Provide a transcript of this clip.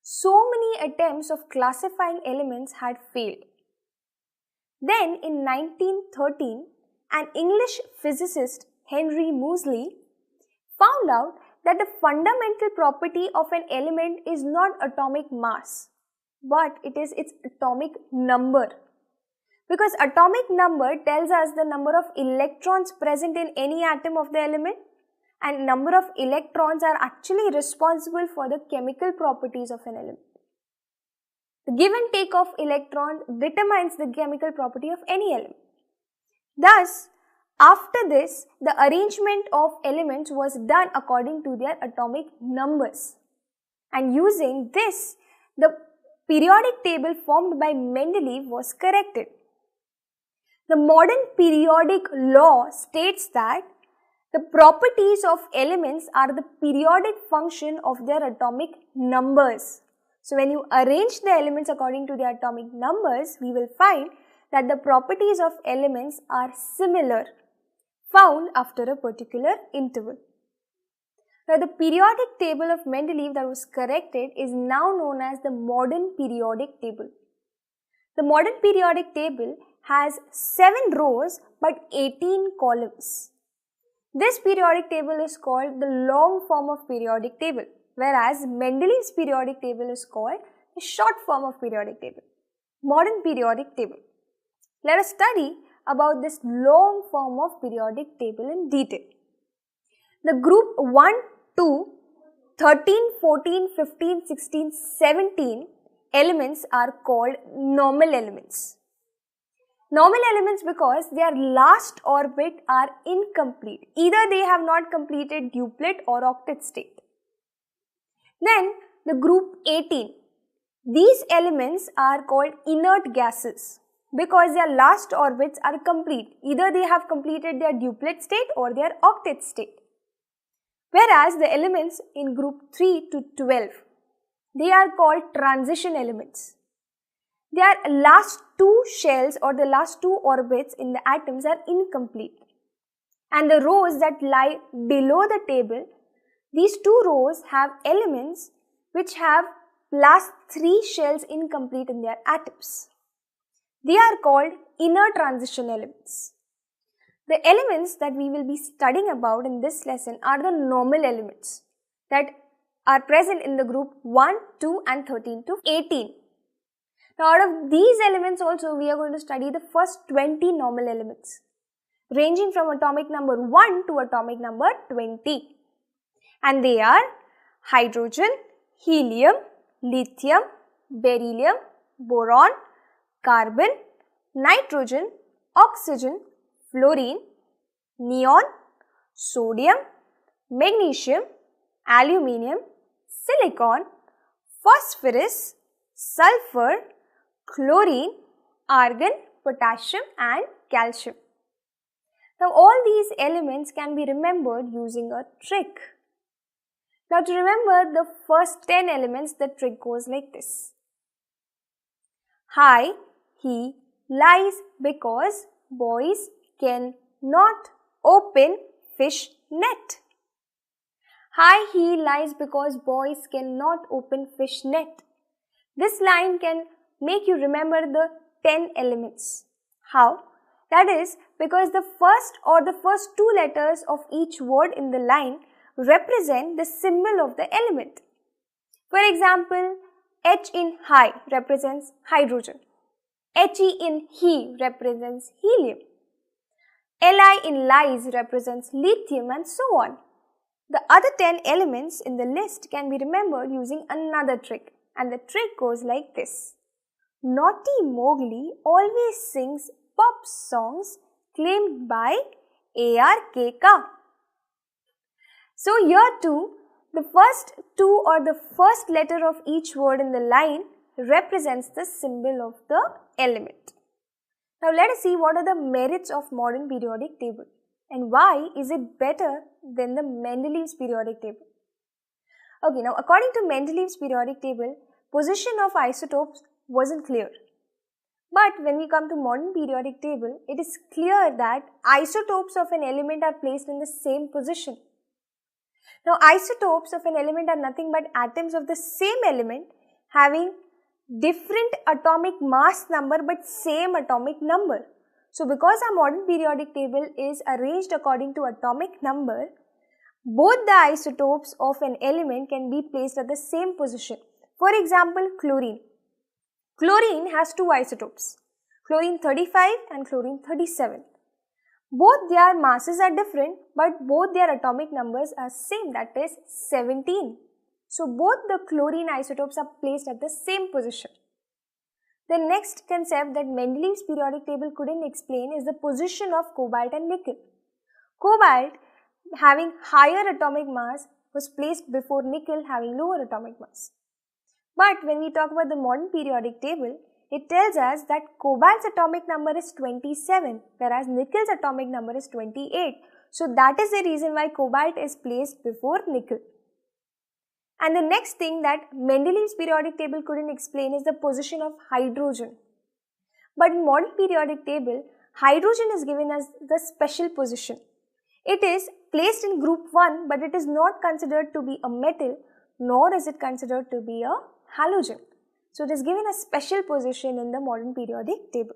So many attempts of classifying elements had failed. Then in 1913, an English physicist, Henry Moseley, found out that the fundamental property of an element is not atomic mass, but it is its atomic number. Because atomic number tells us the number of electrons present in any atom of the element, and number of electrons are actually responsible for the chemical properties of an element. The give and take of electrons determines the chemical property of any element. Thus, after this, the arrangement of elements was done according to their atomic numbers. And using this, the periodic table formed by Mendeleev was corrected. The modern periodic law states that the properties of elements are the periodic function of their atomic numbers. So when you arrange the elements according to their atomic numbers, we will find that the properties of elements are similar, found after a particular interval. Now the periodic table of Mendeleev that was corrected is now known as the modern periodic table. The modern periodic table has 7 rows but 18 columns. This periodic table is called the long form of periodic table, whereas Mendeleev's periodic table is called the short form of periodic table, modern periodic table. Let us study about this long form of periodic table in detail. The group 1, 2, 13, 14, 15, 16, 17 elements are called normal elements. Normal elements because their last orbit are incomplete. Either they have not completed duplet or octet state. Then the group 18. These elements are called inert gases because their last orbits are complete. Either they have completed their duplet state or their octet state. Whereas the elements in group 3 to 12, they are called transition elements. Their last 2 shells or the last 2 orbits in the atoms are incomplete. And the rows that lie below the table, these 2 rows have elements which have last 3 shells incomplete in their atoms. They are called inner transition elements. The elements that we will be studying about in this lesson are the normal elements that are present in the group 1, 2 and 13 to 18. Now, out of these elements also, we are going to study the first 20 normal elements, ranging from atomic number 1 to atomic number 20. And they are hydrogen, helium, lithium, beryllium, boron, carbon, nitrogen, oxygen, fluorine, neon, sodium, magnesium, aluminium, silicon, phosphorus, sulfur, chlorine, argon, potassium and calcium. Now all these elements can be remembered using a trick. Now to remember the first 10 elements, the trick goes like this. Hi, he lies because boys cannot open fish net. Hi, he lies because boys cannot open fish net. This line can make you remember the 10 elements. How? That is because the first 2 letters of each word in the line represent the symbol of the element. For example, H in high represents hydrogen. He in he represents helium. Li in lies represents lithium and so on. The other 10 elements in the list can be remembered using another trick, and the trick goes like this. Naughty Mowgli always sings pop songs claimed by ARKK. So here too, the first 2 or the first letter of each word in the line represents the symbol of the element. Now let us see what are the merits of modern periodic table and why is it better than the Mendeleev's periodic table. Okay, now according to Mendeleev's periodic table, position of isotopes wasn't clear. But when we come to modern periodic table, it is clear that isotopes of an element are placed in the same position. Now isotopes of an element are nothing but atoms of the same element having different atomic mass number but same atomic number. So because our modern periodic table is arranged according to atomic number, both the isotopes of an element can be placed at the same position. For example, chlorine. Chlorine has two isotopes, chlorine 35 and chlorine 37. Both their masses are different, but both their atomic numbers are same, that is 17. So both the chlorine isotopes are placed at the same position. The next concept that Mendeleev's periodic table couldn't explain is the position of cobalt and nickel. Cobalt, having higher atomic mass, was placed before nickel, having lower atomic mass. But when we talk about the modern periodic table, it tells us that cobalt's atomic number is 27, whereas nickel's atomic number is 28. So that is the reason why cobalt is placed before nickel. And the next thing that Mendeleev's periodic table couldn't explain is the position of hydrogen. But in modern periodic table, hydrogen is given as the special position. It is placed in group 1, but it is not considered to be a metal, nor is it considered to be a halogen. So it is given a special position in the modern periodic table.